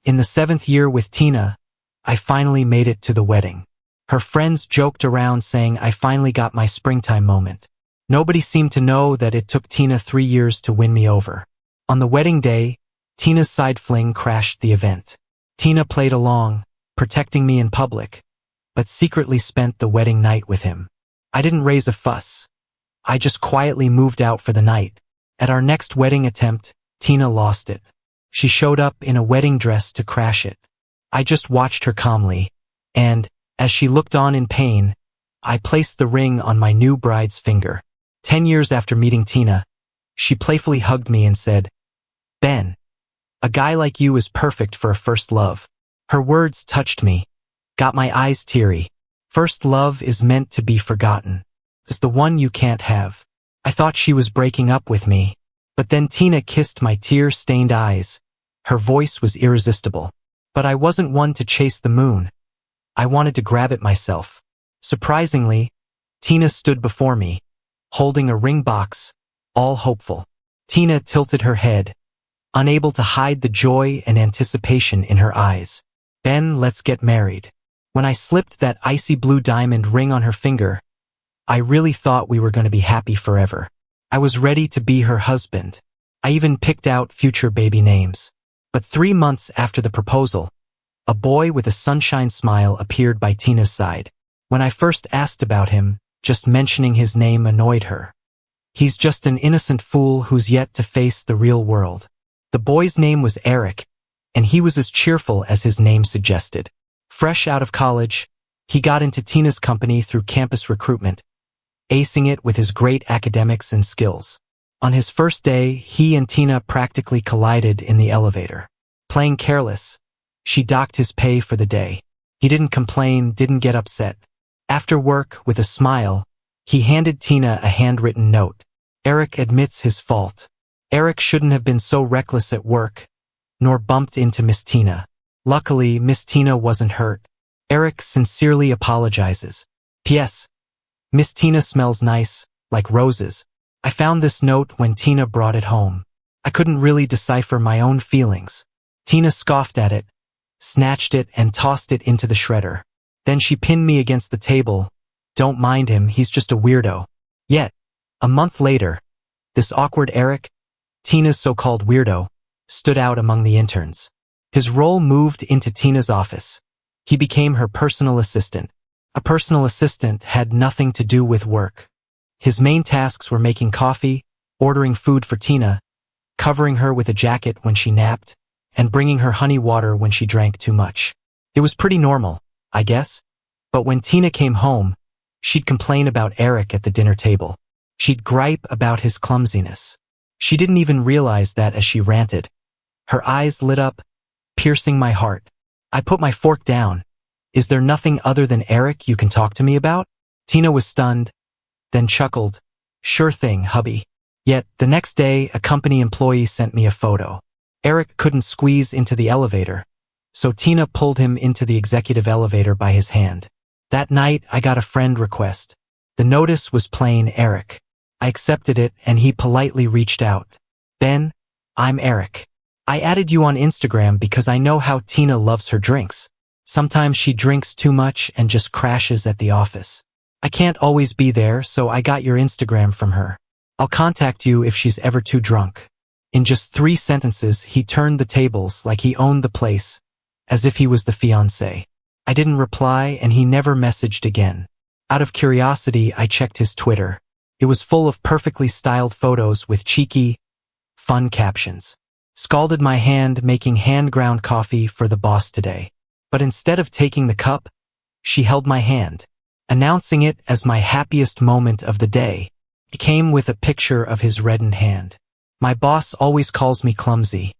In the 7th year with Tina, I finally made it to the wedding. Her friends joked around saying I finally got my springtime moment. Nobody seemed to know that it took Tina 3 years to win me over. On the wedding day, Tina's side fling crashed the event. Tina played along, protecting me in public, but secretly spent the wedding night with him. I didn't raise a fuss. I just quietly moved out for the night. At our next wedding attempt, Tina lost it. She showed up in a wedding dress to crash it. I just watched her calmly, and, as she looked on in pain, I placed the ring on my new bride's finger. 10 years after meeting Tina, she playfully hugged me and said, "Ben, a guy like you is perfect for a first love." Her words touched me, got my eyes teary. First love is meant to be forgotten. It's the one you can't have. I thought she was breaking up with me, but then Tina kissed my tear-stained eyes. Her voice was irresistible. But I wasn't one to chase the moon. I wanted to grab it myself. Surprisingly, Tina stood before me, holding a ring box, all hopeful. Tina tilted her head, unable to hide the joy and anticipation in her eyes. "Ben, let's get married." When I slipped that icy blue diamond ring on her finger, I really thought we were going to be happy forever. I was ready to be her husband. I even picked out future baby names. But 3 months after the proposal, a boy with a sunshine smile appeared by Tina's side. When I first asked about him, just mentioning his name annoyed her. He's just an innocent fool who's yet to face the real world. The boy's name was Eric, and he was as cheerful as his name suggested. Fresh out of college, he got into Tina's company through campus recruitment, acing it with his great academics and skills. On his first day, he and Tina practically collided in the elevator. Playing careless, she docked his pay for the day. He didn't complain, didn't get upset. After work, with a smile, he handed Tina a handwritten note. Eric admits his fault. Eric shouldn't have been so reckless at work, nor bumped into Miss Tina. Luckily, Miss Tina wasn't hurt. Eric sincerely apologizes. P.S. Miss Tina smells nice, like roses. I found this note when Tina brought it home. I couldn't really decipher my own feelings. Tina scoffed at it, snatched it and tossed it into the shredder. Then she pinned me against the table. "Don't mind him, he's just a weirdo." Yet, a month later, this awkward Eric, Tina's so-called weirdo, stood out among the interns. His role moved into Tina's office. He became her personal assistant. A personal assistant had nothing to do with work. His main tasks were making coffee, ordering food for Tina, covering her with a jacket when she napped, and bringing her honey water when she drank too much. It was pretty normal, I guess. But when Tina came home, she'd complain about Eric at the dinner table. She'd gripe about his clumsiness. She didn't even realize that as she ranted. Her eyes lit up, piercing my heart. I put my fork down. "Is there nothing other than Eric you can talk to me about?" Tina was stunned, then chuckled. "Sure thing, hubby." Yet, the next day, a company employee sent me a photo. Eric couldn't squeeze into the elevator, so Tina pulled him into the executive elevator by his hand. That night, I got a friend request. The notice was plain Eric. I accepted it, and he politely reached out. "Ben, I'm Eric. I added you on Instagram because I know how Tina loves her drinks. Sometimes she drinks too much and just crashes at the office. I can't always be there, so I got your Instagram from her. I'll contact you if she's ever too drunk." In just 3 sentences, he turned the tables like he owned the place, as if he was the fiancé. I didn't reply, and he never messaged again. Out of curiosity, I checked his Twitter. It was full of perfectly styled photos with cheeky, fun captions. "Scalded my hand making hand-ground coffee for the boss today. But instead of taking the cup, she held my hand, announcing it as my happiest moment of the day. It came with a picture of his reddened hand. My boss always calls me clumsy,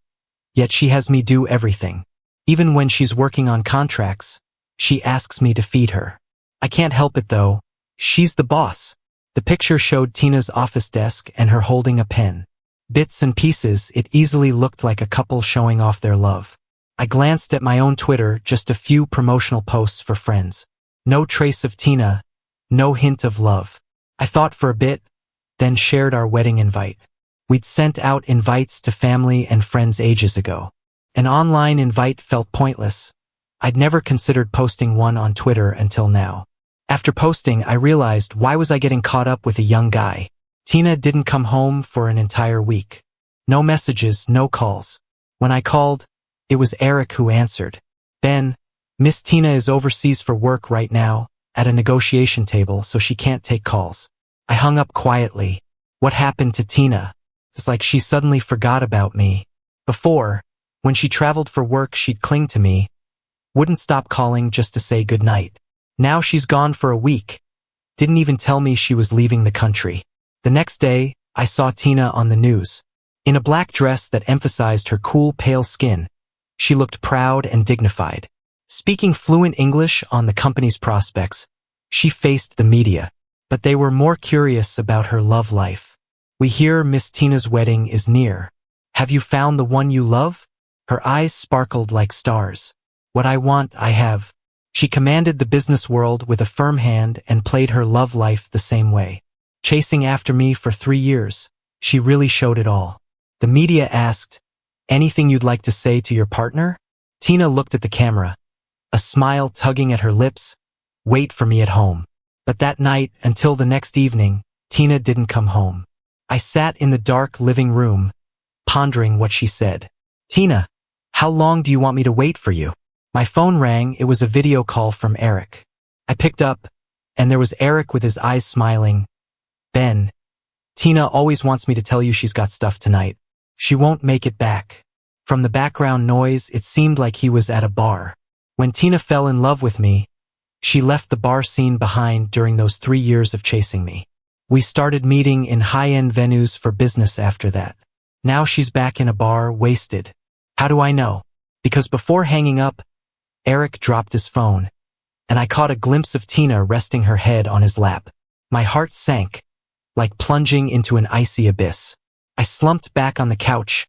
yet she has me do everything. Even when she's working on contracts, she asks me to feed her. I can't help it though. She's the boss." The picture showed Tina's office desk and her holding a pen. Bits and pieces, it easily looked like a couple showing off their love. I glanced at my own Twitter, just a few promotional posts for friends. No trace of Tina, no hint of love. I thought for a bit, then shared our wedding invite. We'd sent out invites to family and friends ages ago. An online invite felt pointless. I'd never considered posting one on Twitter until now. After posting, I realized, why was I getting caught up with a young guy? Tina didn't come home for an entire week. No messages, no calls. When I called, it was Eric who answered. Ben, Miss Tina is overseas for work right now, at a negotiation table, so she can't take calls. I hung up quietly. What happened to Tina? It's like she suddenly forgot about me. Before, when she traveled for work, she'd cling to me, wouldn't stop calling just to say goodnight. Now she's gone for a week. Didn't even tell me she was leaving the country. The next day, I saw Tina on the news. In a black dress that emphasized her cool, pale skin, she looked proud and dignified. Speaking fluent English on the company's prospects, she faced the media, but they were more curious about her love life. We hear Miss Tina's wedding is near. Have you found the one you love? Her eyes sparkled like stars. What I want, I have. She commanded the business world with a firm hand and played her love life the same way. Chasing after me for 3 years, she really showed it all. The media asked, anything you'd like to say to your partner? Tina looked at the camera, a smile tugging at her lips. Wait for me at home. But that night, until the next evening, Tina didn't come home. I sat in the dark living room, pondering what she said. Tina, how long do you want me to wait for you? My phone rang. It was a video call from Eric. I picked up, and there was Eric with his eyes smiling. Ben, Tina always wants me to tell you she's got stuff tonight. She won't make it back. From the background noise, it seemed like he was at a bar. When Tina fell in love with me, she left the bar scene behind during those 3 years of chasing me. We started meeting in high-end venues for business after that. Now she's back in a bar, wasted. How do I know? Because before hanging up, Eric dropped his phone, and I caught a glimpse of Tina resting her head on his lap. My heart sank, like plunging into an icy abyss. I slumped back on the couch,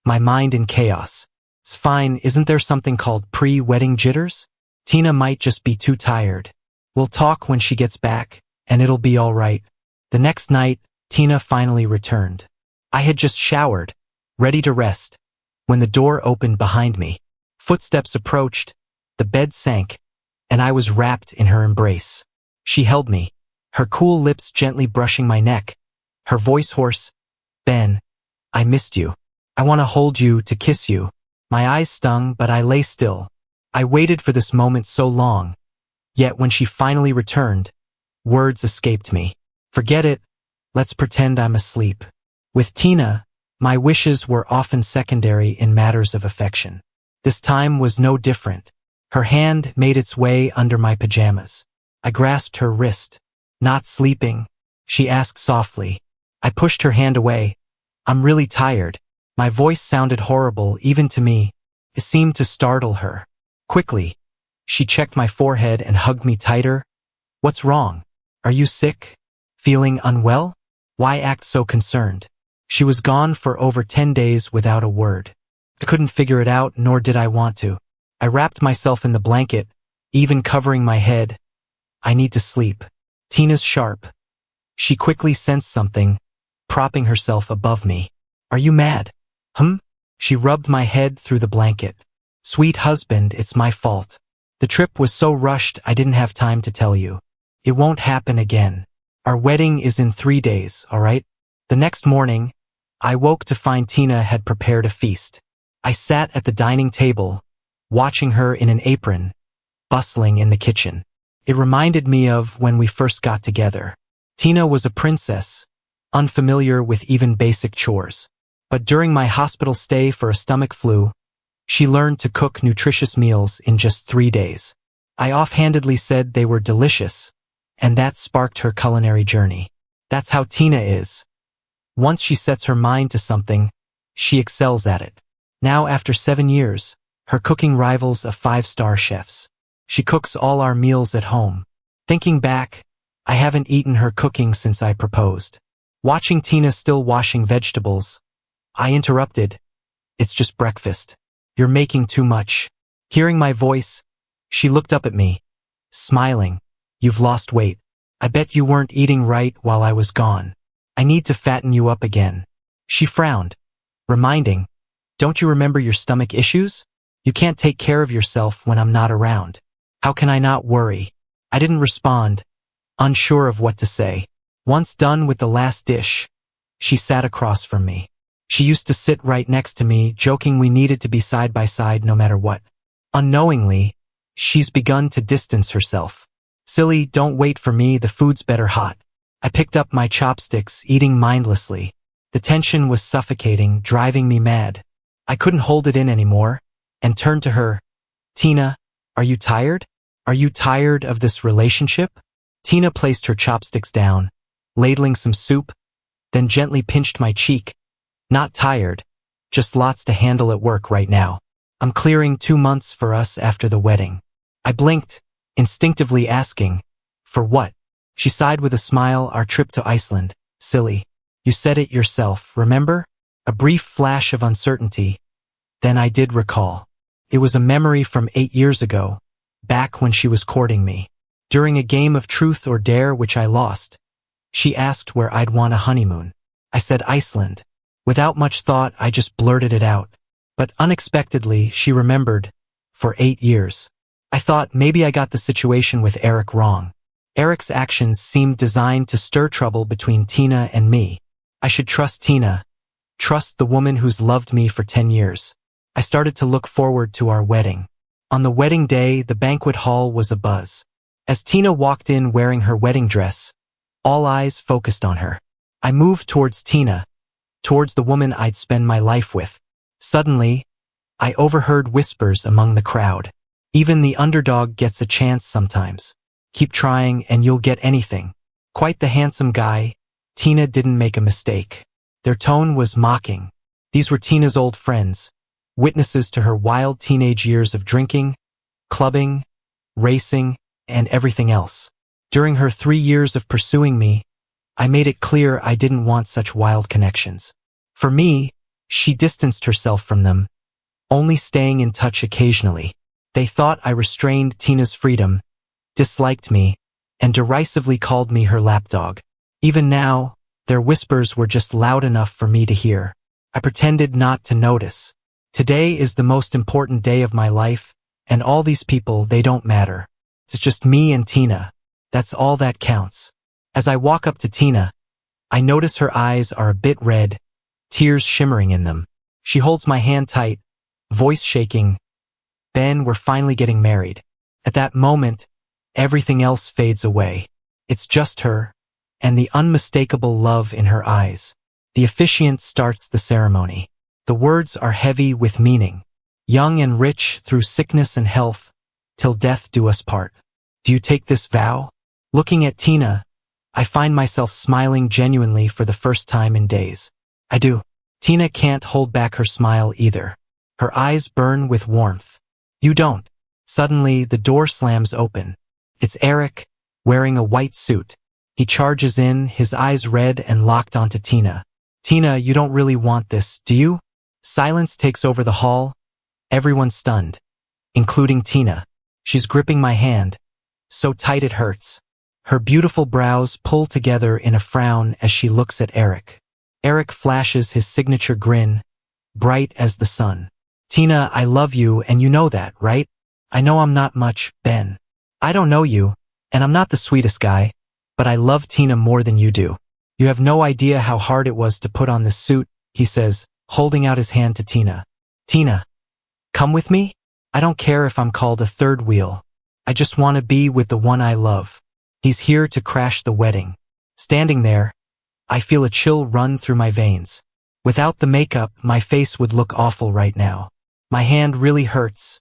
my mind in chaos. It's fine, isn't there something called pre-wedding jitters? Tina might just be too tired. We'll talk when she gets back, and it'll be all right. The next night, Tina finally returned. I had just showered, ready to rest, when the door opened behind me. Footsteps approached, the bed sank, and I was wrapped in her embrace. She held me, her cool lips gently brushing my neck, her voice hoarse. Ben, I missed you. I want to hold you, to kiss you. My eyes stung, but I lay still. I waited for this moment so long. Yet when she finally returned, words escaped me. Forget it. Let's pretend I'm asleep. With Tina, my wishes were often secondary in matters of affection. This time was no different. Her hand made its way under my pajamas. I grasped her wrist. Not sleeping? She asked softly. I pushed her hand away. I'm really tired. My voice sounded horrible, even to me. It seemed to startle her. Quickly, she checked my forehead and hugged me tighter. What's wrong? Are you sick? Feeling unwell? Why act so concerned? She was gone for over 10 days without a word. I couldn't figure it out, nor did I want to. I wrapped myself in the blanket, even covering my head. I need to sleep. Tina's sharp. She quickly sensed something, propping herself above me. Are you mad? She rubbed my head through the blanket. Sweet husband, it's my fault. The trip was so rushed I didn't have time to tell you. It won't happen again. Our wedding is in 3 days, all right? The next morning, I woke to find Tina had prepared a feast. I sat at the dining table, watching her in an apron, bustling in the kitchen. It reminded me of when we first got together. Tina was a princess, unfamiliar with even basic chores. But during my hospital stay for a stomach flu, she learned to cook nutritious meals in just 3 days. I offhandedly said they were delicious, and that sparked her culinary journey. That's how Tina is. Once she sets her mind to something, she excels at it. Now, after 7 years, her cooking rivals a 5-star chef's. She cooks all our meals at home. Thinking back, I haven't eaten her cooking since I proposed. Watching Tina still washing vegetables, I interrupted. It's just breakfast. You're making too much. Hearing my voice, she looked up at me, smiling. You've lost weight. I bet you weren't eating right while I was gone. I need to fatten you up again. She frowned, reminding, Don't you remember your stomach issues? You can't take care of yourself when I'm not around. How can I not worry? I didn't respond, unsure of what to say. Once done with the last dish, she sat across from me. She used to sit right next to me, joking we needed to be side by side no matter what. Unknowingly, she's begun to distance herself. Silly, don't wait for me, the food's better hot. I picked up my chopsticks, eating mindlessly. The tension was suffocating, driving me mad. I couldn't hold it in anymore, and turned to her. Tina, are you tired? Are you tired of this relationship? Tina placed her chopsticks down, ladling some soup, then gently pinched my cheek. Not tired, just lots to handle at work right now. I'm clearing 2 months for us after the wedding. I blinked, instinctively asking, for what? She sighed with a smile, our trip to Iceland. Silly. You said it yourself, remember? A brief flash of uncertainty. Then I did recall. It was a memory from 8 years ago, back when she was courting me. During a game of truth or dare which I lost, she asked where I'd want a honeymoon. I said Iceland. Without much thought, I just blurted it out. But unexpectedly, she remembered. For 8 years. I thought maybe I got the situation with Eric wrong. Eric's actions seemed designed to stir trouble between Tina and me. I should trust Tina. Trust the woman who's loved me for 10 years. I started to look forward to our wedding. On the wedding day, the banquet hall was abuzz. As Tina walked in wearing her wedding dress, all eyes focused on her. I moved towards Tina, towards the woman I'd spend my life with. Suddenly, I overheard whispers among the crowd. Even the underdog gets a chance sometimes. Keep trying and you'll get anything. Quite the handsome guy, Tina didn't make a mistake. Their tone was mocking. These were Tina's old friends, witnesses to her wild teenage years of drinking, clubbing, racing, and everything else. During her 3 years of pursuing me, I made it clear I didn't want such wild connections. For me, she distanced herself from them, only staying in touch occasionally. They thought I restrained Tina's freedom, disliked me, and derisively called me her lapdog. Even now, their whispers were just loud enough for me to hear. I pretended not to notice. Today is the most important day of my life, and all these people, they don't matter. It's just me and Tina. That's all that counts. As I walk up to Tina, I notice her eyes are a bit red, tears shimmering in them. She holds my hand tight, voice shaking. Ben, we're finally getting married. At that moment, everything else fades away. It's just her, and the unmistakable love in her eyes. The officiant starts the ceremony. The words are heavy with meaning. Young and rich through sickness and health, till death do us part. Do you take this vow? Looking at Tina, I find myself smiling genuinely for the first time in days. I do. Tina can't hold back her smile either. Her eyes burn with warmth. You don't. Suddenly, the door slams open. It's Eric, wearing a white suit. He charges in, his eyes red and locked onto Tina. Tina, you don't really want this, do you? Silence takes over the hall. Everyone's stunned, including Tina. She's gripping my hand, so tight it hurts. Her beautiful brows pull together in a frown as she looks at Eric. Eric flashes his signature grin, bright as the sun. Tina, I love you and you know that, right? I know I'm not much, Ben. I don't know you, and I'm not the sweetest guy, but I love Tina more than you do. You have no idea how hard it was to put on this suit, he says, holding out his hand to Tina. Tina, come with me? I don't care if I'm called a third wheel. I just want to be with the one I love. He's here to crash the wedding. Standing there, I feel a chill run through my veins. Without the makeup, my face would look awful right now. My hand really hurts.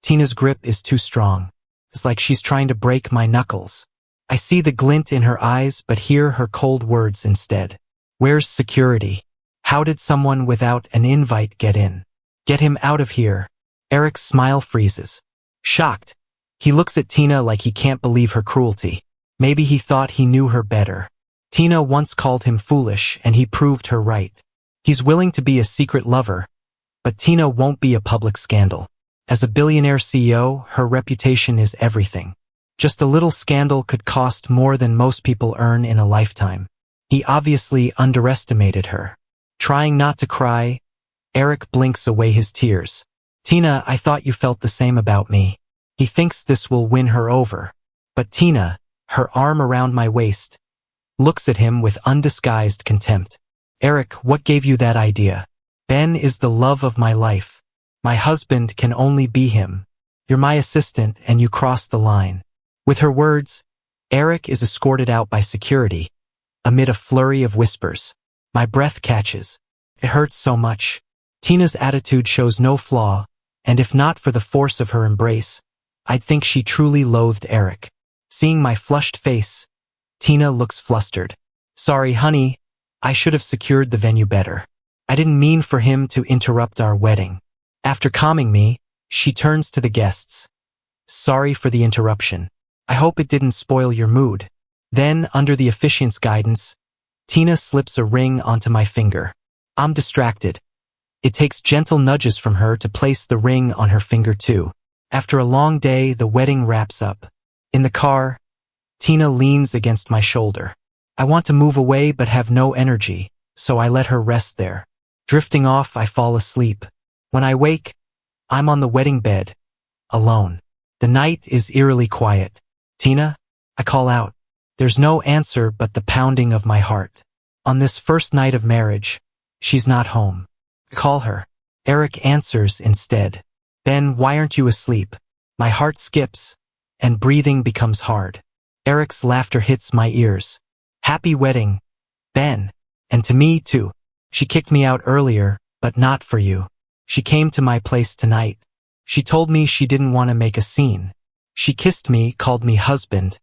Tina's grip is too strong. It's like she's trying to break my knuckles. I see the glint in her eyes but hear her cold words instead. Where's security? How did someone without an invite get in? Get him out of here. Eric's smile freezes. Shocked, he looks at Tina like he can't believe her cruelty. Maybe he thought he knew her better. Tina once called him foolish and he proved her right. He's willing to be a secret lover, but Tina won't be a public scandal. As a billionaire CEO, her reputation is everything. Just a little scandal could cost more than most people earn in a lifetime. He obviously underestimated her. Trying not to cry, Eric blinks away his tears. Tina, I thought you felt the same about me. He thinks this will win her over. But Tina, her arm around my waist, looks at him with undisguised contempt. Eric, what gave you that idea? Ben is the love of my life. My husband can only be him. You're my assistant and you crossed the line. With her words, Eric is escorted out by security, amid a flurry of whispers. My breath catches. It hurts so much. Tina's attitude shows no flaw, and if not for the force of her embrace, I'd think she truly loathed Eric. Seeing my flushed face, Tina looks flustered. Sorry, honey, I should have secured the venue better. I didn't mean for him to interrupt our wedding. After calming me, she turns to the guests. Sorry for the interruption. I hope it didn't spoil your mood. Then, under the officiant's guidance, Tina slips a ring onto my finger. I'm distracted. It takes gentle nudges from her to place the ring on her finger too. After a long day, the wedding wraps up. In the car, Tina leans against my shoulder. I want to move away but have no energy, so I let her rest there. Drifting off, I fall asleep. When I wake, I'm on the wedding bed, alone. The night is eerily quiet. Tina? I call out. There's no answer but the pounding of my heart. On this first night of marriage, she's not home. I call her. Eric answers instead. Ben, why aren't you asleep? My heart skips, and breathing becomes hard. Eric's laughter hits my ears. Happy wedding, Ben. And to me, too. She kicked me out earlier, but not for you. She came to my place tonight. She told me she didn't want to make a scene. She kissed me, called me husband.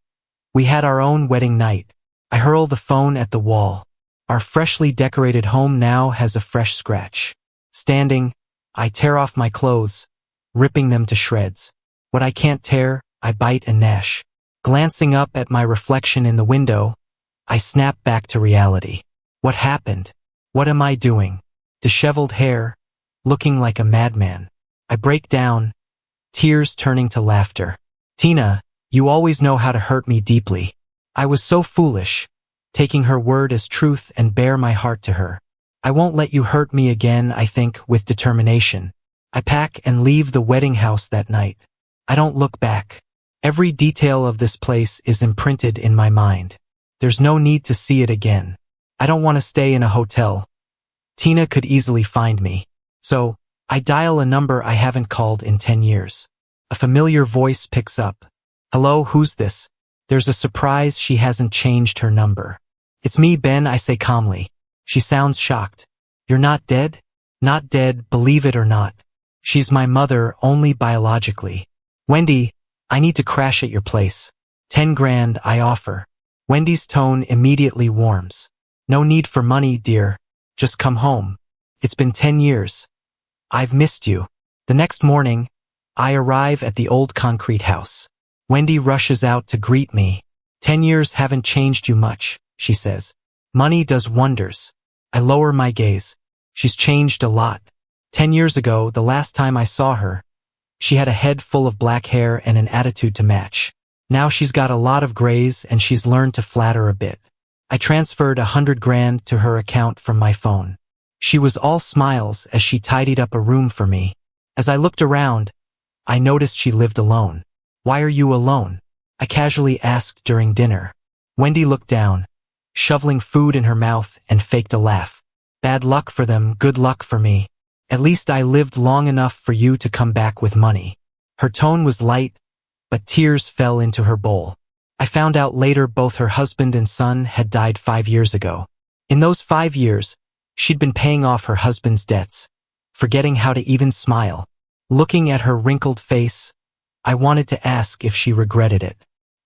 We had our own wedding night. I hurl the phone at the wall. Our freshly decorated home now has a fresh scratch. Standing, I tear off my clothes, ripping them to shreds. What I can't tear, I bite and gnash. Glancing up at my reflection in the window, I snap back to reality. What happened? What am I doing? Disheveled hair, looking like a madman. I break down, tears turning to laughter. Tina, you always know how to hurt me deeply. I was so foolish, taking her word as truth and bare my heart to her. I won't let you hurt me again, I think, with determination. I pack and leave the wedding house that night. I don't look back. Every detail of this place is imprinted in my mind. There's no need to see it again. I don't want to stay in a hotel. Tina could easily find me. So, I dial a number I haven't called in 10 years. A familiar voice picks up. Hello, who's this? There's a surprise she hasn't changed her number. It's me, Ben, I say calmly. She sounds shocked. You're not dead? Not dead, believe it or not. She's my mother, only biologically. Wendy, I need to crash at your place. 10 grand, I offer. Wendy's tone immediately warms. No need for money, dear. Just come home. It's been 10 years. I've missed you. The next morning, I arrive at the old concrete house. Wendy rushes out to greet me. 10 years haven't changed you much, she says. Money does wonders. I lower my gaze. She's changed a lot. 10 years ago, the last time I saw her, she had a head full of black hair and an attitude to match. Now she's got a lot of grays and she's learned to flatter a bit. I transferred 100 grand to her account from my phone. She was all smiles as she tidied up a room for me. As I looked around, I noticed she lived alone. Why are you alone? I casually asked during dinner. Wendy looked down, shoveling food in her mouth, and faked a laugh. Bad luck for them, good luck for me. At least I lived long enough for you to come back with money. Her tone was light, but tears fell into her bowl. I found out later both her husband and son had died 5 years ago. In those 5 years, she'd been paying off her husband's debts, forgetting how to even smile. Looking at her wrinkled face, I wanted to ask if she regretted it.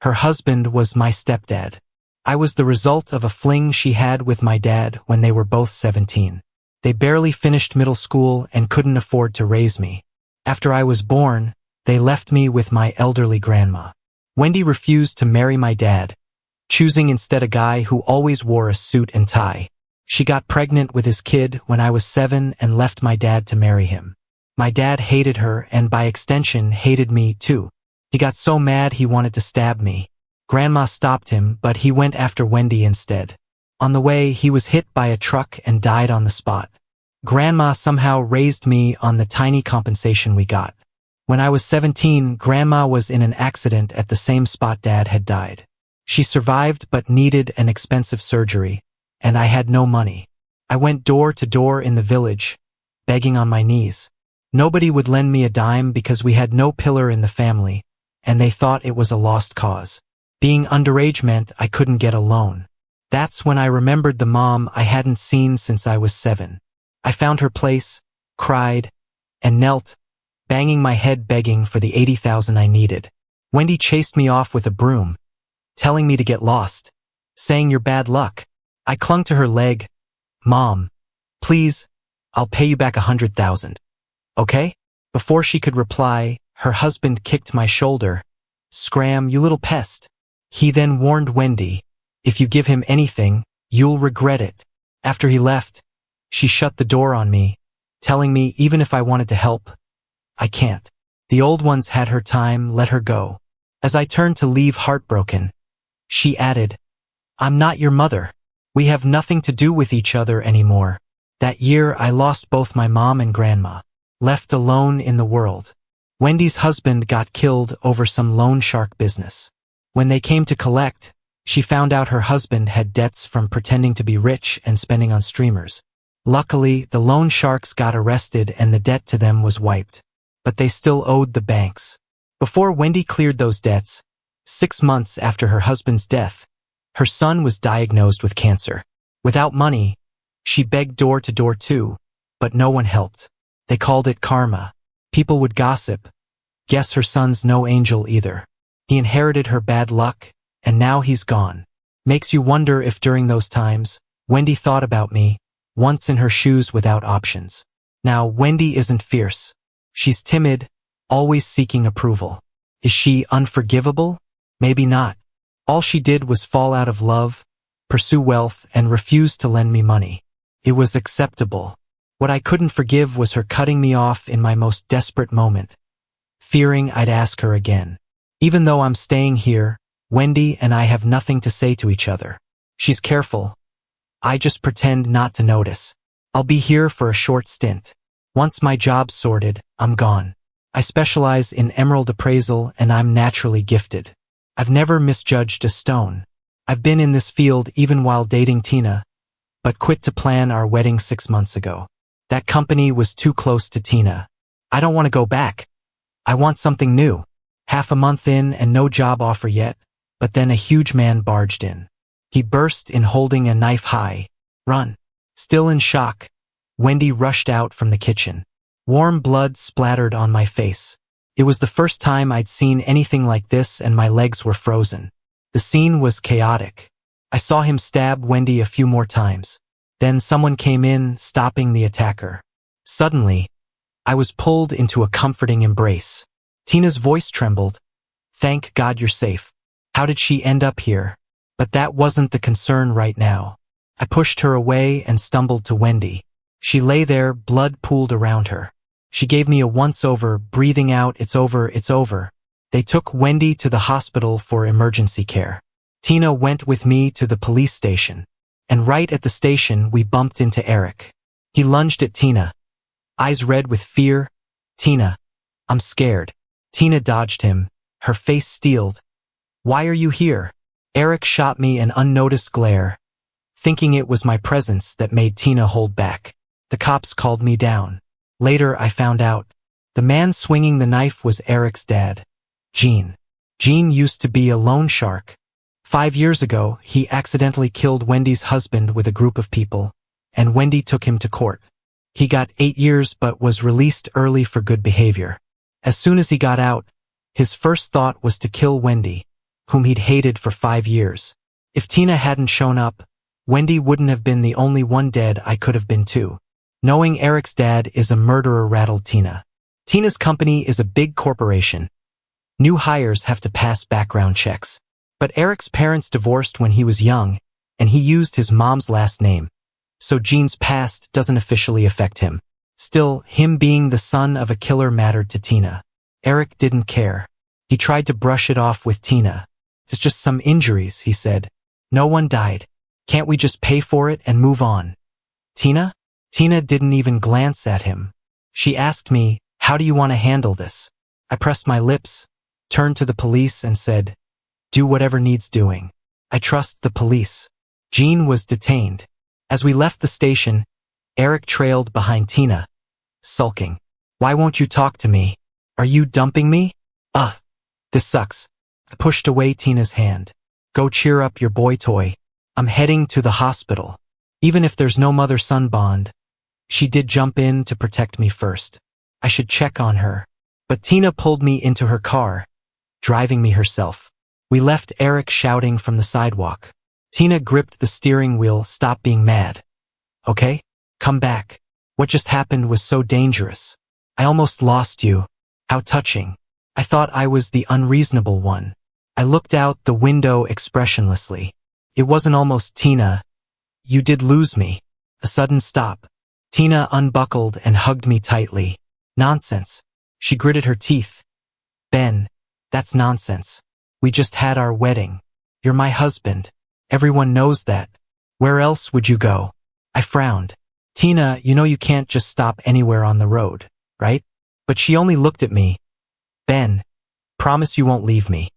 Her husband was my stepdad. I was the result of a fling she had with my dad when they were both 17. They barely finished middle school and couldn't afford to raise me. After I was born, they left me with my elderly grandma. Wendy refused to marry my dad, choosing instead a guy who always wore a suit and tie. She got pregnant with his kid when I was 7 and left my dad to marry him. My dad hated her and by extension hated me too. He got so mad he wanted to stab me. Grandma stopped him, but he went after Wendy instead. On the way, he was hit by a truck and died on the spot. Grandma somehow raised me on the tiny compensation we got. When I was 17, Grandma was in an accident at the same spot Dad had died. She survived but needed an expensive surgery, and I had no money. I went door to door in the village, begging on my knees. Nobody would lend me a dime because we had no pillar in the family, and they thought it was a lost cause. Being underage meant I couldn't get a loan. That's when I remembered the mom I hadn't seen since I was 7. I found her place, cried, and knelt, banging my head begging for the 80,000 I needed. Wendy chased me off with a broom, telling me to get lost, saying you're bad luck. I clung to her leg. Mom, please, I'll pay you back 100,000. Okay? Before she could reply, her husband kicked my shoulder. Scram, you little pest. He then warned Wendy, if you give him anything, you'll regret it. After he left, she shut the door on me, telling me even if I wanted to help, I can't. The old ones had her time, let her go. As I turned to leave heartbroken, she added, I'm not your mother. We have nothing to do with each other anymore. That year I lost both my mom and grandma, left alone in the world. Wendy's husband got killed over some loan shark business. When they came to collect, she found out her husband had debts from pretending to be rich and spending on streamers. Luckily, the loan sharks got arrested and the debt to them was wiped. But they still owed the banks. Before Wendy cleared those debts, 6 months after her husband's death, her son was diagnosed with cancer. Without money, she begged door to door too, but no one helped. They called it karma. People would gossip. Guess her son's no angel either. He inherited her bad luck, and now he's gone. Makes you wonder if during those times, Wendy thought about me, once in her shoes without options. Now, Wendy isn't fierce. She's timid, always seeking approval. Is she unforgivable? Maybe not. All she did was fall out of love, pursue wealth, and refuse to lend me money. It was acceptable. What I couldn't forgive was her cutting me off in my most desperate moment, fearing I'd ask her again. Even though I'm staying here, Wendy and I have nothing to say to each other. She's careful. I just pretend not to notice. I'll be here for a short stint. Once my job's sorted, I'm gone. I specialize in emerald appraisal and I'm naturally gifted. I've never misjudged a stone. I've been in this field even while dating Tina, but quit to plan our wedding 6 months ago. That company was too close to Tina. I don't want to go back. I want something new. Half a month in and no job offer yet, but then a huge man barged in. He burst in holding a knife high. Run. Still in shock, Wendy rushed out from the kitchen. Warm blood splattered on my face. It was the first time I'd seen anything like this and my legs were frozen. The scene was chaotic. I saw him stab Wendy a few more times. Then someone came in, stopping the attacker. Suddenly, I was pulled into a comforting embrace. Tina's voice trembled. Thank God you're safe. How did she end up here? But that wasn't the concern right now. I pushed her away and stumbled to Wendy. She lay there, blood pooled around her. She gave me a once-over, breathing out, it's over, it's over. They took Wendy to the hospital for emergency care. Tina went with me to the police station. And right at the station, we bumped into Eric. He lunged at Tina, eyes red with fear. Tina, I'm scared. Tina dodged him, her face steeled. Why are you here? Eric shot me an unnoticed glare, thinking it was my presence that made Tina hold back. The cops called me down. Later, I found out. The man swinging the knife was Eric's dad, Gene. Gene used to be a loan shark. 5 years ago, he accidentally killed Wendy's husband with a group of people, and Wendy took him to court. He got 8 years but was released early for good behavior. As soon as he got out, his first thought was to kill Wendy, whom he'd hated for 5 years. If Tina hadn't shown up, Wendy wouldn't have been the only one dead. I could have been too. Knowing Eric's dad is a murderer rattled Tina. Tina's company is a big corporation. New hires have to pass background checks. But Eric's parents divorced when he was young, and he used his mom's last name, so Gene's past doesn't officially affect him. Still, him being the son of a killer mattered to Tina. Eric didn't care. He tried to brush it off with Tina. It's just some injuries, he said. No one died. Can't we just pay for it and move on? Tina? Tina didn't even glance at him. She asked me, "How do you want to handle this?" I pressed my lips, turned to the police and said, "Do whatever needs doing. I trust the police." Jean was detained. As we left the station, Eric trailed behind Tina, sulking. "Why won't you talk to me? Are you dumping me?" This sucks." I pushed away Tina's hand. "Go cheer up your boy toy. I'm heading to the hospital." Even if there's no mother-son bond, she did jump in to protect me first. I should check on her. But Tina pulled me into her car, driving me herself. We left Eric shouting from the sidewalk. Tina gripped the steering wheel. "Stop being mad. Okay? Come back. What just happened was so dangerous. I almost lost you. How touching. I thought I was the unreasonable one." I looked out the window expressionlessly. "It wasn't almost, Tina. You did lose me." A sudden stop. Tina unbuckled and hugged me tightly. "Nonsense." She gritted her teeth. "Ben, that's nonsense. We just had our wedding. You're my husband. Everyone knows that. Where else would you go?" I frowned. "Tina, you know you can't just stop anywhere on the road, right?" But she only looked at me. "Ben, promise you won't leave me.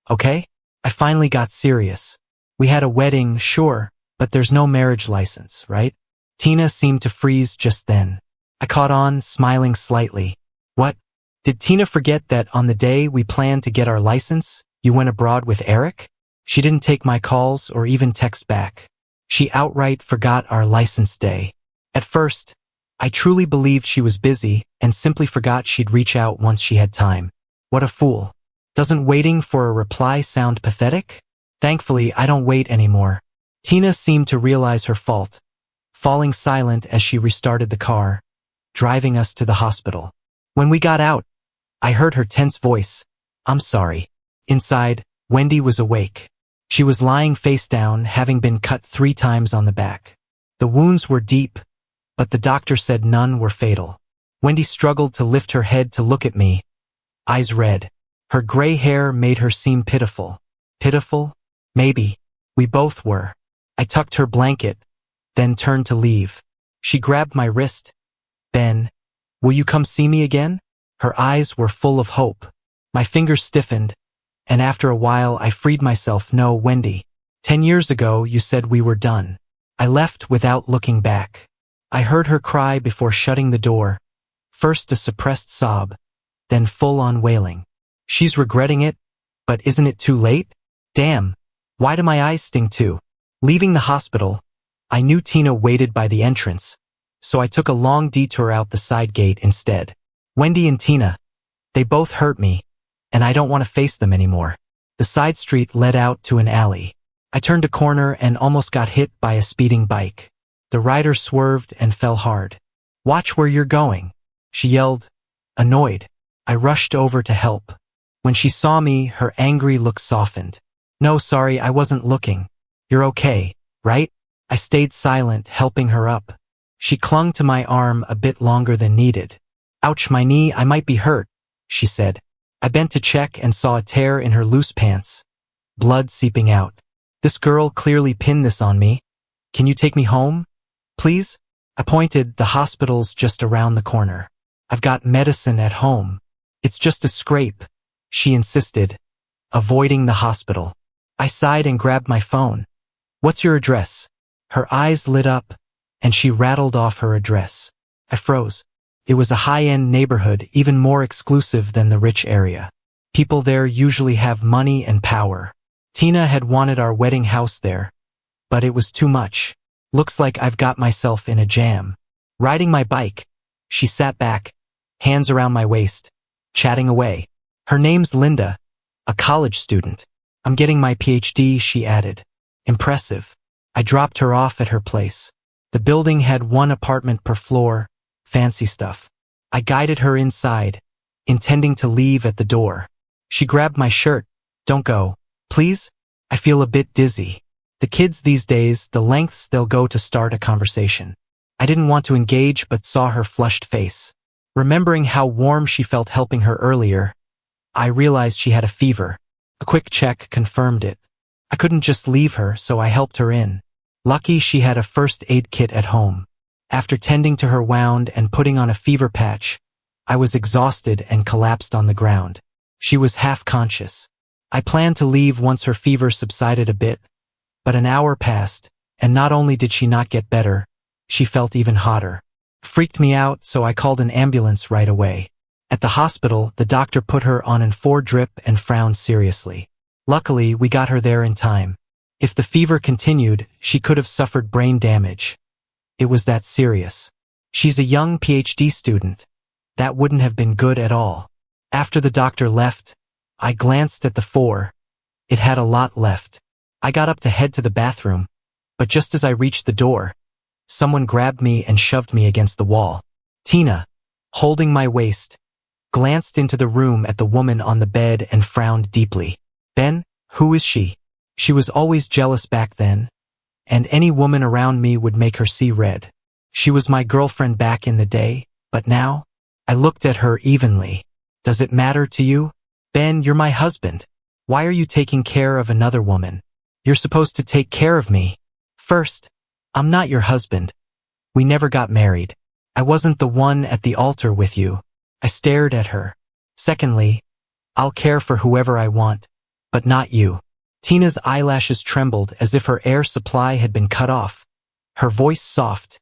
Okay?" I finally got serious. "We had a wedding, sure, but there's no marriage license, right?" Tina seemed to freeze just then. I caught on, smiling slightly. "What? Did Tina forget that on the day we planned to get our license, you went abroad with Eric?" She didn't take my calls or even text back. She outright forgot our license day. At first, I truly believed she was busy and simply forgot she'd reach out once she had time. What a fool. Doesn't waiting for a reply sound pathetic? Thankfully, I don't wait anymore. Tina seemed to realize her fault, falling silent as she restarted the car, driving us to the hospital. When we got out, I heard her tense voice. "I'm sorry." Inside, Wendy was awake. She was lying face down, having been cut 3 times on the back. The wounds were deep, but the doctor said none were fatal. Wendy struggled to lift her head to look at me, eyes red. Her gray hair made her seem pitiful. Pitiful? Maybe. We both were. I tucked her blanket, then turned to leave. She grabbed my wrist. "Ben, will you come see me again?" Her eyes were full of hope. My fingers stiffened, and after a while I freed myself. "No, Wendy. 10 years ago you said we were done." I left without looking back. I heard her cry before shutting the door, first a suppressed sob, then full-on wailing. She's regretting it, but isn't it too late? Damn, why do my eyes sting too? Leaving the hospital, I knew Tina waited by the entrance, so I took a long detour out the side gate instead. Wendy and Tina, they both hurt me, and I don't want to face them anymore. The side street led out to an alley. I turned a corner and almost got hit by a speeding bike. The rider swerved and fell hard. "Watch where you're going," she yelled, annoyed. I rushed over to help. When she saw me, her angry look softened. "No, sorry, I wasn't looking. You're okay, right?" I stayed silent, helping her up. She clung to my arm a bit longer than needed. "Ouch, my knee, I might be hurt," she said. I bent to check and saw a tear in her loose pants, blood seeping out. "This girl clearly pinned this on me. Can you take me home, please?" I pointed. "The hospital's just around the corner. I've got medicine at home." "It's just a scrape," she insisted, avoiding the hospital. I sighed and grabbed my phone. "What's your address?" Her eyes lit up, and she rattled off her address. I froze. It was a high-end neighborhood, even more exclusive than the rich area. People there usually have money and power. Tina had wanted our wedding house there, but it was too much. "Looks like I've got myself in a jam." Riding my bike, she sat back, hands around my waist, chatting away. "Her name's Linda, a college student. I'm getting my PhD," she added. Impressive. I dropped her off at her place. The building had 1 apartment per floor, fancy stuff. I guided her inside, intending to leave at the door. She grabbed my shirt. "Don't go, please? I feel a bit dizzy." The kids these days, the lengths they'll go to start a conversation. I didn't want to engage but saw her flushed face. Remembering how warm she felt helping her earlier, I realized she had a fever. A quick check confirmed it. I couldn't just leave her, so I helped her in. Lucky she had a first aid kit at home. After tending to her wound and putting on a fever patch, I was exhausted and collapsed on the ground. She was half conscious. I planned to leave once her fever subsided a bit, but an hour passed, and not only did she not get better, she felt even hotter. Freaked me out, so I called an ambulance right away. At the hospital, the doctor put her on an 4 drip and frowned seriously. Luckily, we got her there in time. If the fever continued, she could have suffered brain damage. It was that serious. She's a young PhD student. That wouldn't have been good at all. After the doctor left, I glanced at the 4. It had a lot left. I got up to head to the bathroom, but just as I reached the door, someone grabbed me and shoved me against the wall. Tina, holding my waist, glanced into the room at the woman on the bed and frowned deeply. Ben, who is she? She was always jealous back then, and any woman around me would make her see red. She was my girlfriend back in the day, but now? I looked at her evenly. Does it matter to you? Ben, you're my husband. Why are you taking care of another woman? You're supposed to take care of me. First, I'm not your husband. We never got married. I wasn't the one at the altar with you. I stared at her. Secondly, I'll care for whoever I want, but not you. Tina's eyelashes trembled as if her air supply had been cut off. Her voice soft.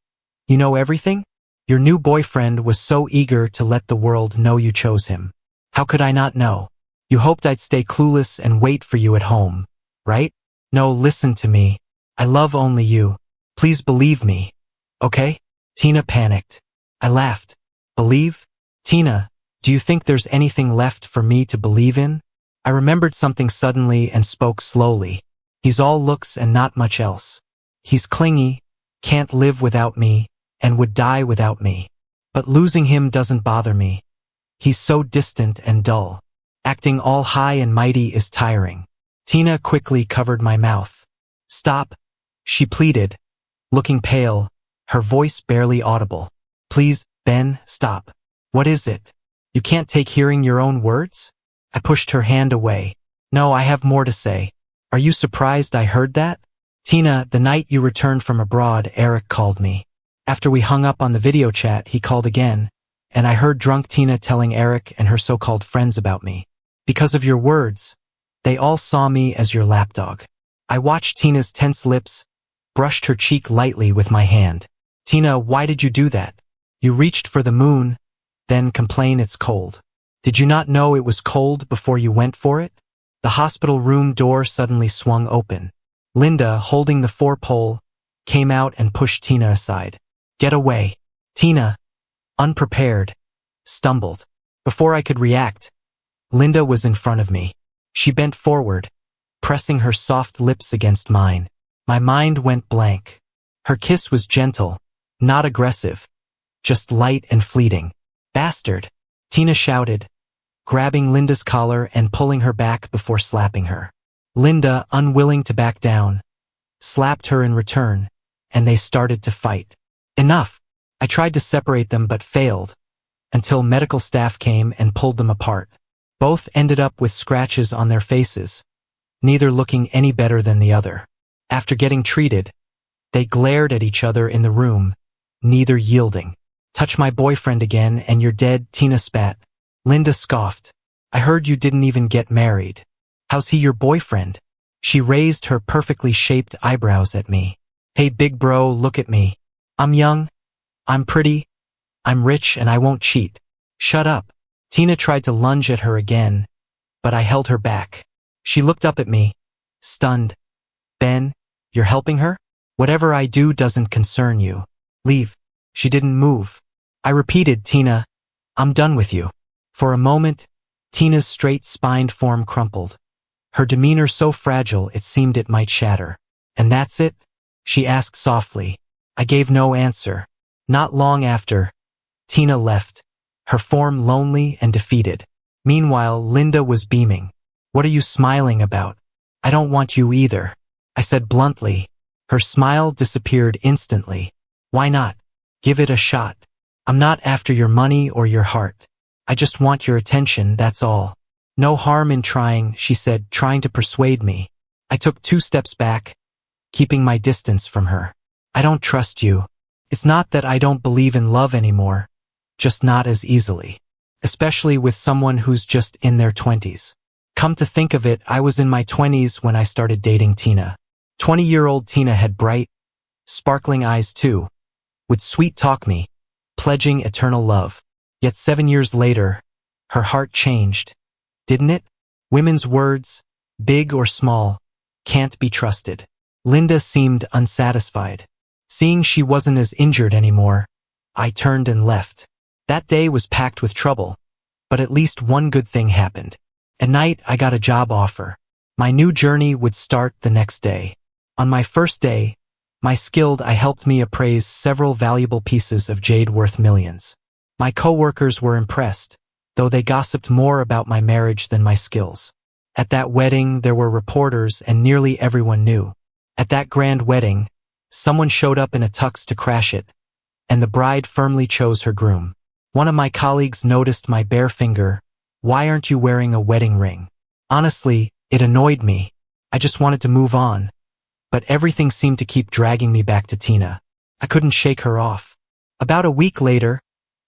You know everything? Your new boyfriend was so eager to let the world know you chose him. How could I not know? You hoped I'd stay clueless and wait for you at home, right? No, listen to me. I love only you. Please believe me, okay? Tina panicked. I laughed. Believe? Tina, do you think there's anything left for me to believe in? I remembered something suddenly and spoke slowly. He's all looks and not much else. He's clingy, can't live without me, and would die without me. But losing him doesn't bother me. He's so distant and dull. Acting all high and mighty is tiring. Tina quickly covered my mouth. Stop, she pleaded, looking pale, her voice barely audible. Please, Ben, stop. What is it? You can't take hearing your own words? I pushed her hand away. No, I have more to say. Are you surprised I heard that? Tina, the night you returned from abroad, Eric called me. After we hung up on the video chat, he called again, and I heard drunk Tina telling Eric and her so-called friends about me. Because of your words, they all saw me as your lapdog. I watched Tina's tense lips, brushed her cheek lightly with my hand. Tina, why did you do that? You reached for the moon, then complain it's cold. Did you not know it was cold before you went for it? The hospital room door suddenly swung open. Linda, holding the 4-pole, came out and pushed Tina aside. Get away. Tina, unprepared, stumbled. Before I could react, Linda was in front of me. She bent forward, pressing her soft lips against mine. My mind went blank. Her kiss was gentle, not aggressive, just light and fleeting. Bastard, Tina shouted, grabbing Linda's collar and pulling her back before slapping her. Linda, unwilling to back down, slapped her in return, and they started to fight. Enough! I tried to separate them but failed, until medical staff came and pulled them apart. Both ended up with scratches on their faces, neither looking any better than the other. After getting treated, they glared at each other in the room, neither yielding. Touch my boyfriend again and you're dead, Tina spat. Linda scoffed. I heard you didn't even get married. How's he your boyfriend? She raised her perfectly shaped eyebrows at me. Hey big bro, look at me. I'm young, I'm pretty, I'm rich and I won't cheat. Shut up. Tina tried to lunge at her again, but I held her back. She looked up at me, stunned. Ben, you're helping her? Whatever I do doesn't concern you. Leave. She didn't move. I repeated, Tina, I'm done with you. For a moment, Tina's straight-spined form crumpled, her demeanor so fragile it seemed it might shatter. And that's it? She asked softly. I gave no answer. Not long after, Tina left, her form lonely and defeated. Meanwhile, Linda was beaming. What are you smiling about? I don't want you either, I said bluntly. Her smile disappeared instantly. Why not? Give it a shot. I'm not after your money or your heart. I just want your attention, that's all. No harm in trying, she said, trying to persuade me. I took 2 steps back, keeping my distance from her. I don't trust you. It's not that I don't believe in love anymore, just not as easily. Especially with someone who's just in their 20s. Come to think of it, I was in my 20s when I started dating Tina. 20-year-old Tina had bright, sparkling eyes too, would sweet-talk me, pledging eternal love. Yet 7 years later, her heart changed, didn't it? Women's words, big or small, can't be trusted. Linda seemed unsatisfied. Seeing she wasn't as injured anymore, I turned and left. That day was packed with trouble, but at least one good thing happened. At night, I got a job offer. My new journey would start the next day. On my first day, my skilled eye helped me appraise several valuable pieces of jade worth millions. My co-workers were impressed, though they gossiped more about my marriage than my skills. At that wedding, there were reporters and nearly everyone knew. At that grand wedding, someone showed up in a tux to crash it, and the bride firmly chose her groom. One of my colleagues noticed my bare finger. Why aren't you wearing a wedding ring? Honestly, it annoyed me. I just wanted to move on. But everything seemed to keep dragging me back to Tina. I couldn't shake her off. About a week later,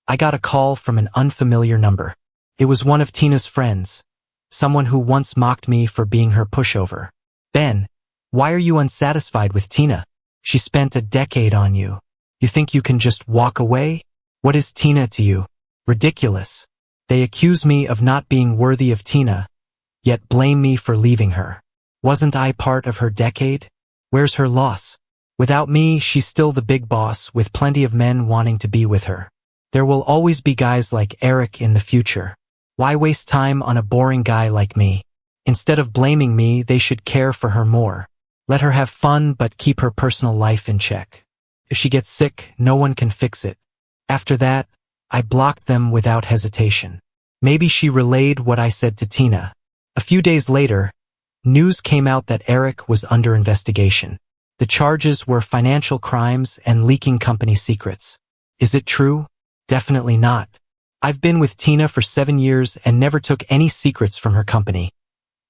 I got a call from an unfamiliar number. It was one of Tina's friends, someone who once mocked me for being her pushover. Ben, why are you unsatisfied with Tina? She spent a decade on you. You think you can just walk away? What is Tina to you? Ridiculous. They accuse me of not being worthy of Tina, yet blame me for leaving her. Wasn't I part of her decade? Where's her loss? Without me, she's still the big boss with plenty of men wanting to be with her. There will always be guys like Eric in the future. Why waste time on a boring guy like me? Instead of blaming me, they should care for her more. Let her have fun but keep her personal life in check. If she gets sick, no one can fix it. After that, I blocked them without hesitation. Maybe she relayed what I said to Tina. A few days later, news came out that Eric was under investigation. The charges were financial crimes and leaking company secrets. Is it true? Definitely not. I've been with Tina for 7 years and never took any secrets from her company,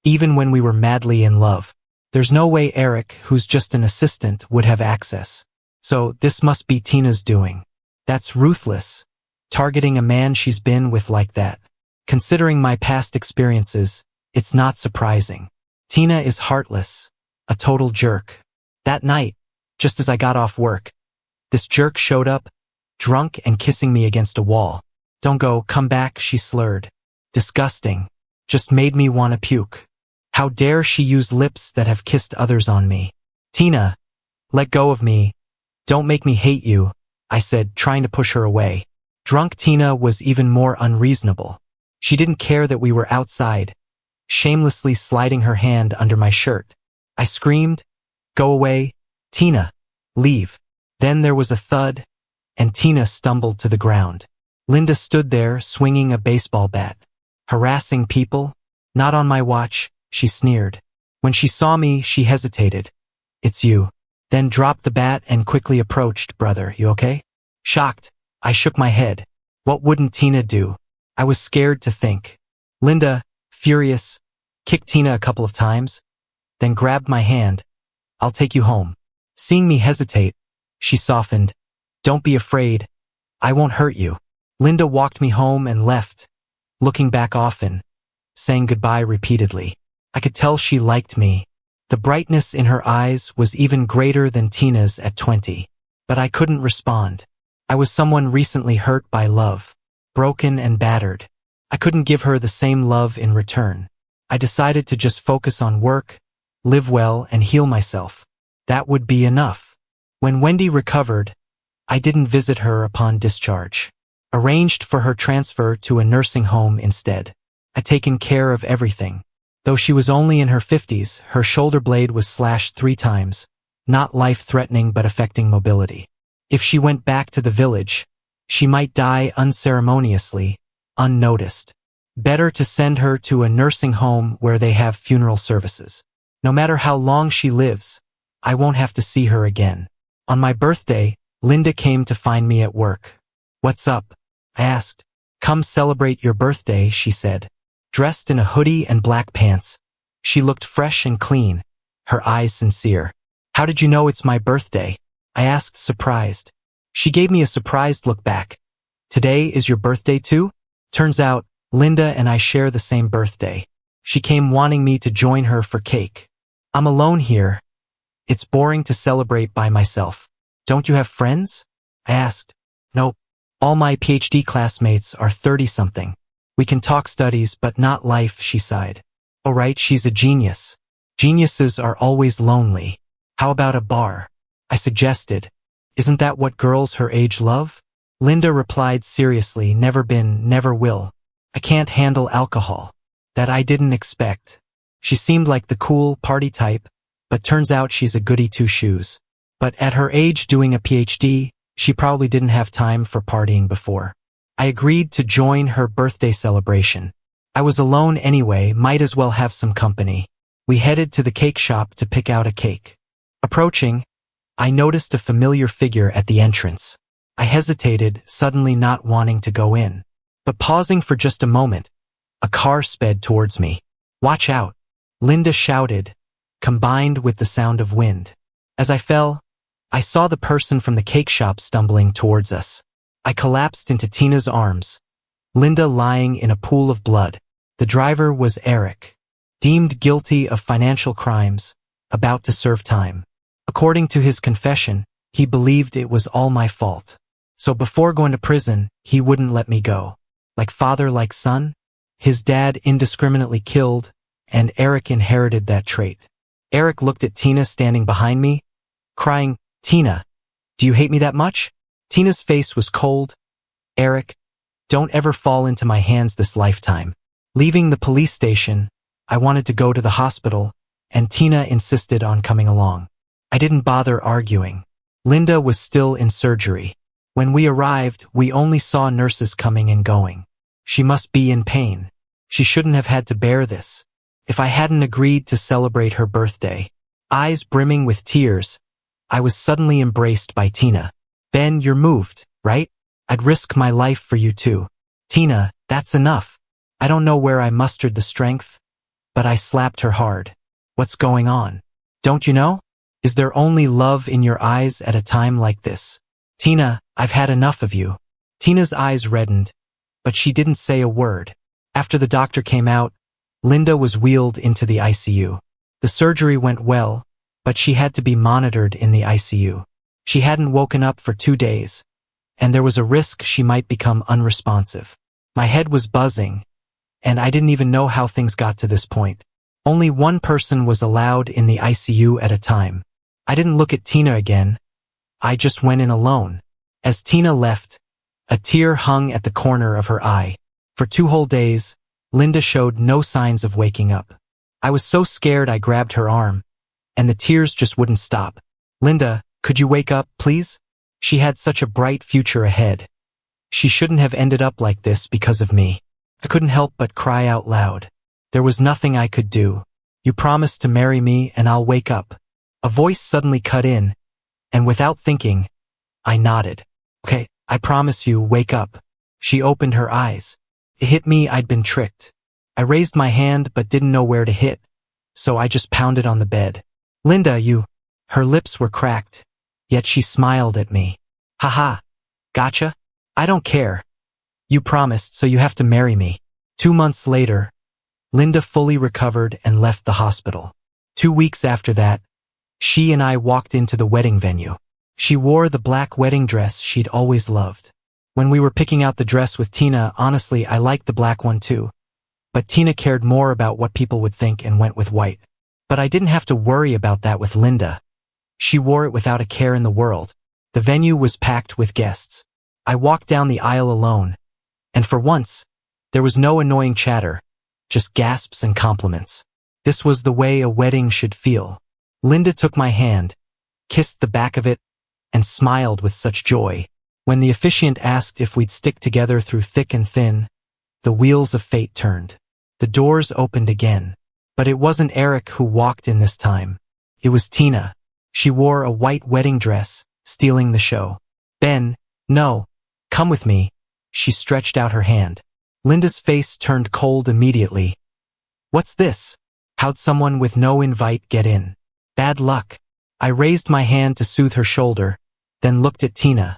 even when we were madly in love. There's no way Eric, who's just an assistant, would have access. So this must be Tina's doing. That's ruthless, targeting a man she's been with like that. Considering my past experiences, it's not surprising. Tina is heartless, a total jerk. That night, just as I got off work, this jerk showed up, drunk and kissing me against a wall. Don't go, come back, she slurred. Disgusting. Just made me want to puke. How dare she use lips that have kissed others on me? Tina, let go of me. Don't make me hate you, I said, trying to push her away. Drunk Tina was even more unreasonable. She didn't care that we were outside, shamelessly sliding her hand under my shirt. I screamed, "Go away, Tina, leave." Then there was a thud, and Tina stumbled to the ground. Linda stood there, swinging a baseball bat. Harassing people? Not on my watch, she sneered. When she saw me, she hesitated. "It's you." Then dropped the bat and quickly approached. "Brother, you okay?" Shocked, I shook my head. What wouldn't Tina do? I was scared to think. Linda, furious, kicked Tina a couple of times, then grabbed my hand. "I'll take you home." Seeing me hesitate, she softened. "Don't be afraid. I won't hurt you." Linda walked me home and left, looking back often, saying goodbye repeatedly. I could tell she liked me. The brightness in her eyes was even greater than Tina's at 20. But I couldn't respond. I was someone recently hurt by love, broken and battered. I couldn't give her the same love in return. I decided to just focus on work, live well, and heal myself. That would be enough. When Wendy recovered, I didn't visit her upon discharge. Arranged for her transfer to a nursing home instead. I'd taken care of everything. Though she was only in her 50s, her shoulder blade was slashed 3 times, not life-threatening but affecting mobility. If she went back to the village, she might die unceremoniously, unnoticed. Better to send her to a nursing home where they have funeral services. No matter how long she lives, I won't have to see her again. On my birthday, Linda came to find me at work. "What's up?" I asked. "Come celebrate your birthday," she said. Dressed in a hoodie and black pants, she looked fresh and clean, her eyes sincere. "How did you know it's my birthday?" I asked, surprised. She gave me a surprised look back. Today is your birthday too? Turns out, Linda and I share the same birthday. She came wanting me to join her for cake. I'm alone here. It's boring to celebrate by myself. Don't you have friends? I asked. Nope. All my PhD classmates are 30-something. We can talk studies, but not life, she sighed. Oh right, she's a genius. Geniuses are always lonely. How about a bar? I suggested. Isn't that what girls her age love? Linda replied seriously, never been, never will. I can't handle alcohol. That I didn't expect. She seemed like the cool, party type, but turns out she's a goody two-shoes. But at her age doing a PhD, she probably didn't have time for partying before. I agreed to join her birthday celebration. I was alone anyway, might as well have some company. We headed to the cake shop to pick out a cake. Approaching, I noticed a familiar figure at the entrance. I hesitated, suddenly not wanting to go in. But pausing for just a moment, a car sped towards me. Watch out! Linda shouted, combined with the sound of wind. As I fell, I saw the person from the cake shop stumbling towards us. I collapsed into Tina's arms, Linda lying in a pool of blood. The driver was Eric, deemed guilty of financial crimes, about to serve time. According to his confession, he believed it was all my fault. So before going to prison, he wouldn't let me go. Like father, like son? His dad indiscriminately killed, and Eric inherited that trait. Eric looked at Tina standing behind me, crying, Tina, do you hate me that much? Tina's face was cold. Eric, don't ever fall into my hands this lifetime. Leaving the police station, I wanted to go to the hospital, and Tina insisted on coming along. I didn't bother arguing. Linda was still in surgery. When we arrived, we only saw nurses coming and going. She must be in pain. She shouldn't have had to bear this. If I hadn't agreed to celebrate her birthday, eyes brimming with tears, I was suddenly embraced by Tina. Ben, you're moved, right? I'd risk my life for you too. Tina, that's enough. I don't know where I mustered the strength, but I slapped her hard. What's going on? Don't you know? Is there only love in your eyes at a time like this? Tina, I've had enough of you. Tina's eyes reddened, but she didn't say a word. After the doctor came out, Linda was wheeled into the ICU. The surgery went well, but she had to be monitored in the ICU. She hadn't woken up for 2 days, and there was a risk she might become unresponsive. My head was buzzing, and I didn't even know how things got to this point. Only one person was allowed in the ICU at a time. I didn't look at Tina again. I just went in alone. As Tina left, a tear hung at the corner of her eye. For 2 whole days, Linda showed no signs of waking up. I was so scared I grabbed her arm, and the tears just wouldn't stop. Linda, could you wake up, please? She had such a bright future ahead. She shouldn't have ended up like this because of me. I couldn't help but cry out loud. There was nothing I could do. You promised to marry me and I'll wake up. A voice suddenly cut in, and without thinking, I nodded. Okay, I promise you, wake up. She opened her eyes. It hit me I'd been tricked. I raised my hand but didn't know where to hit, so I just pounded on the bed. Linda, you... Her lips were cracked, yet she smiled at me. Haha, gotcha? I don't care. You promised, so you have to marry me. 2 months later, Linda fully recovered and left the hospital. 2 weeks after that, she and I walked into the wedding venue. She wore the black wedding dress she'd always loved. When we were picking out the dress with Tina, honestly, I liked the black one too. But Tina cared more about what people would think and went with white. But I didn't have to worry about that with Linda. She wore it without a care in the world. The venue was packed with guests. I walked down the aisle alone, and for once, there was no annoying chatter, just gasps and compliments. This was the way a wedding should feel. Linda took my hand, kissed the back of it, and smiled with such joy. When the officiant asked if we'd stick together through thick and thin, the wheels of fate turned. The doors opened again. But it wasn't Eric who walked in this time. It was Tina. She wore a white wedding dress, stealing the show. Ben, no, come with me. She stretched out her hand. Linda's face turned cold immediately. What's this? How'd someone with no invite get in? Bad luck. I raised my hand to soothe her shoulder, then looked at Tina.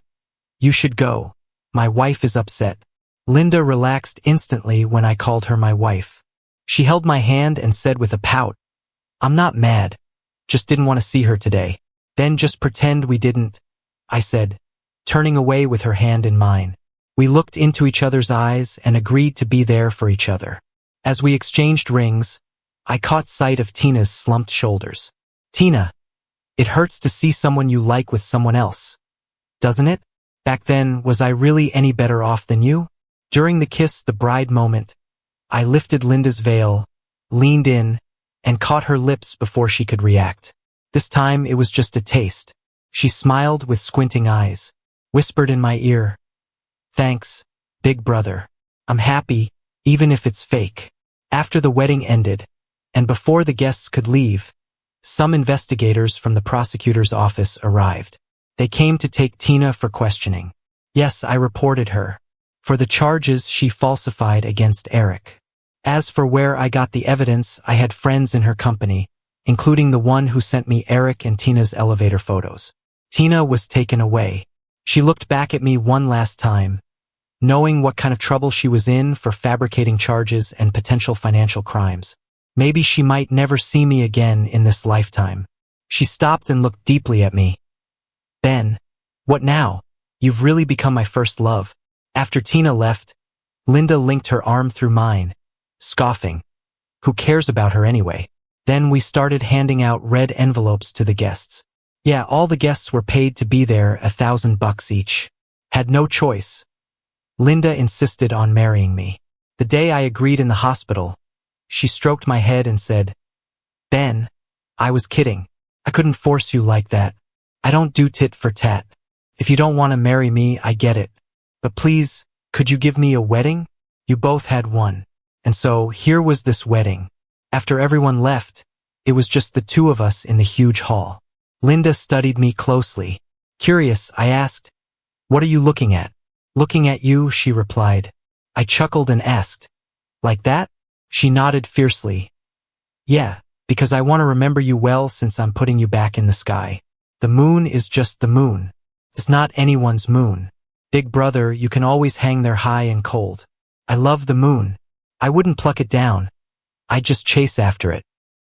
You should go. My wife is upset. Linda relaxed instantly when I called her my wife. She held my hand and said with a pout, I'm not mad. Just didn't want to see her today. Then just pretend we didn't, I said, turning away with her hand in mine. We looked into each other's eyes and agreed to be there for each other. As we exchanged rings, I caught sight of Tina's slumped shoulders. Tina, it hurts to see someone you like with someone else. Doesn't it? Back then, was I really any better off than you? During the kiss the bride moment, I lifted Linda's veil, leaned in, and caught her lips before she could react. This time it was just a taste. She smiled with squinting eyes, whispered in my ear, Thanks, big brother. I'm happy, even if it's fake. After the wedding ended, and before the guests could leave, some investigators from the prosecutor's office arrived. They came to take Tina for questioning. Yes, I reported her for the charges she falsified against Eric. As for where I got the evidence, I had friends in her company, including the one who sent me Eric and Tina's elevator photos. Tina was taken away. She looked back at me one last time, knowing what kind of trouble she was in for fabricating charges and potential financial crimes. Maybe she might never see me again in this lifetime. She stopped and looked deeply at me. Ben, what now? You've really become my first love. After Tina left, Linda linked her arm through mine, scoffing. Who cares about her anyway? Then we started handing out red envelopes to the guests. Yeah, all the guests were paid to be there, $1,000 each. Had no choice. Linda insisted on marrying me. The day I agreed in the hospital, she stroked my head and said, Ben, I was kidding. I couldn't force you like that. I don't do tit for tat. If you don't want to marry me, I get it. But please, could you give me a wedding? You both had one. And so, here was this wedding. After everyone left, it was just the two of us in the huge hall. Linda studied me closely. Curious, I asked, What are you looking at? Looking at you, she replied. I chuckled and asked, Like that? She nodded fiercely. Yeah, because I want to remember you well since I'm putting you back in the sky. The moon is just the moon. It's not anyone's moon. Big brother, you can always hang there high and cold. I love the moon. I wouldn't pluck it down. I'd just chase after it.